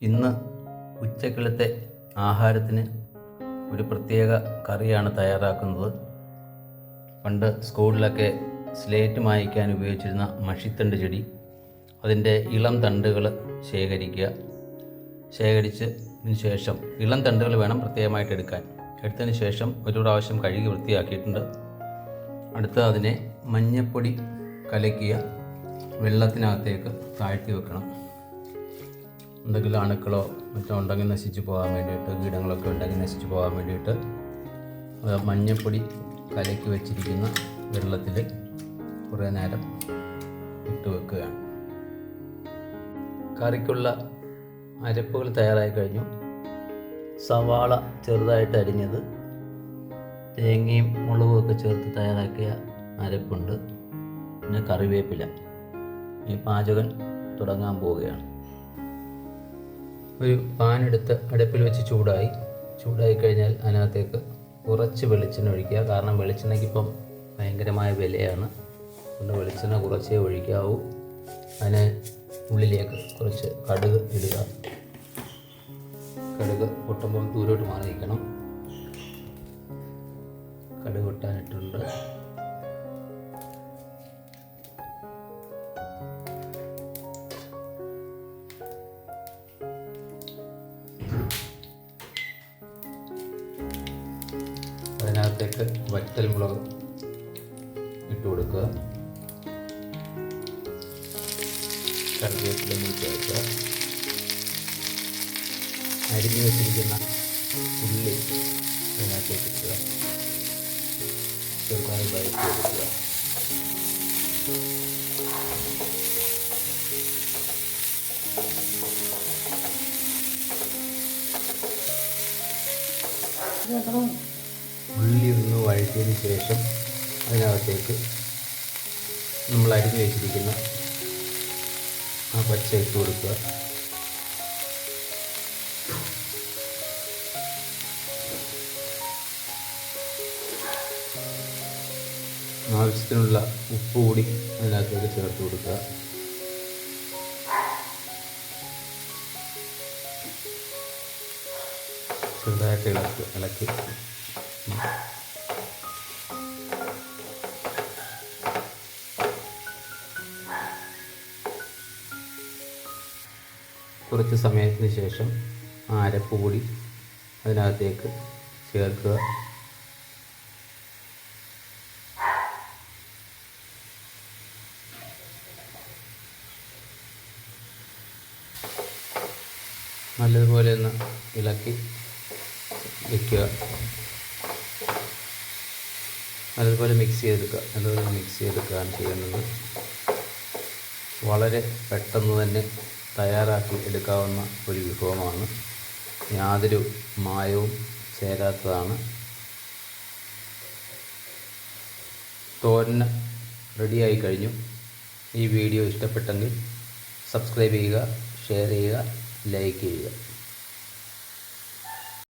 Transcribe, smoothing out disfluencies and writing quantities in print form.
ഇന്ന് ഉച്ചക്കലത്തെ ആഹാരത്തിന് ഒരു പ്രത്യേക കറിയാണ് തയ്യാറാക്കുന്നത്. പണ്ട് സ്കൂളിലൊക്കെ സ്ലേറ്റ് മായ്ക്കാൻ ഉപയോഗിച്ചിരുന്ന മഷിത്തണ്ട് ചെടി, അതിൻ്റെ ഇളം തണ്ടുകൾ ശേഖരിച്ചതിന് ശേഷം ഇളം തണ്ടുകൾ വേണം പ്രത്യേകമായിട്ട് എടുത്തതിന് ശേഷം ഒരു പ്രാവശ്യം കഴുകി വൃത്തിയാക്കിയിട്ടുണ്ട്. അടുത്ത് അതിനെ മഞ്ഞപ്പൊടി കലക്കിയ വെള്ളത്തിനകത്തേക്ക് താഴ്ത്തി വെക്കണം. എന്തെങ്കിലും അണുക്കളോ മറ്റോ ഉണ്ടെങ്കിൽ നശിച്ചു പോകാൻ വേണ്ടിയിട്ട്, കീടങ്ങളൊക്കെ ഉണ്ടെങ്കിൽ നശിച്ചു പോകാൻ വേണ്ടിയിട്ട് മഞ്ഞപ്പൊടി കലക്കി വെച്ചിരിക്കുന്ന വെള്ളത്തിൽ കുറേ നേരം ഇട്ട് വെക്കുകയാണ്. കറിക്കുള്ള അരപ്പുകൾ തയ്യാറായി കഴിഞ്ഞു. സവാള ചെറുതായിട്ട് അരിഞ്ഞത്, തേങ്ങയും മുളകും ഒക്കെ ചേർത്ത് തയ്യാറാക്കിയ അരപ്പുണ്ട്, പിന്നെ കറിവേപ്പില. ഈ പാചകം തുടങ്ങാൻ പോവുകയാണ്. ഒരു പാനെടുത്ത് അടുപ്പിൽ വെച്ച് ചൂടായി കഴിഞ്ഞാൽ അതിനകത്തേക്ക് കുറച്ച് വെളിച്ചെണ്ണ ഒഴിക്കുക. കാരണം വെളിച്ചെണ്ണയ്ക്ക് ഇപ്പം ഭയങ്കരമായ വിലയാണ്. അതുകൊണ്ട് വെളിച്ചെണ്ണ കുറച്ചേ ഒഴിക്കാവൂ. അതിന് ഉള്ളിലേക്ക് കുറച്ച് കടുക് ഇടുക. കടുക് പൊട്ടുമ്പം ദൂരോട്ട് മാറി നിൽക്കണം. കടുക് പൊട്ടാനിട്ടുണ്ട്. അതിനകത്തേക്ക് വറ്റൽ മുളക് ഇട്ട് കൊടുക്കുക. കറിവേപ്പില ചേർക്കുക. അരിഞ്ഞു വെച്ചിരിക്കുന്ന ഉള്ളി അതിനകത്തേക്ക് ഇട്ടുക. ചെറുതായി വഴറ്റി കൊടുക്കുക. ഉള്ളി ഒന്ന് വഴറ്റിയതിന് ശേഷം അതിനകത്തേക്ക് നമ്മൾ അരിഞ്ഞു വെച്ചിരിക്കുന്ന ആ പച്ച ഇട്ട് കൊടുക്കുക. ആവശ്യത്തിനുള്ള ഉപ്പ് കൂടി അതിനകത്തേക്ക് ചേർത്ത് കൊടുക്കുക. ചെറുതായിട്ട് ഇളക്കി കുറച്ച് സമയത്തിന് ശേഷം ആ അരപ്പ് കൂടി അതിനകത്തേക്ക് ചേർക്കുക. നല്ലതുപോലെ ഒന്ന് ഇളക്കി വയ്ക്കുക. നല്ലതുപോലെ മിക്സ് ചെയ്തെടുക്കുകയാണ് ചെയ്യുന്നത്. വളരെ പെട്ടെന്ന് തന്നെ തയ്യാറാക്കി എടുക്കാവുന്ന ഒരു വിഭവമാണ്. യാതൊരു മായവും ചേരാത്തതാണ്. തോരൻ റെഡിയായി കഴിഞ്ഞു. ഈ വീഡിയോ ഇഷ്ടപ്പെട്ടെങ്കിൽ സബ്സ്ക്രൈബ് ചെയ്യുക, ഷെയർ ചെയ്യുക, ലൈക്ക് ചെയ്യുക.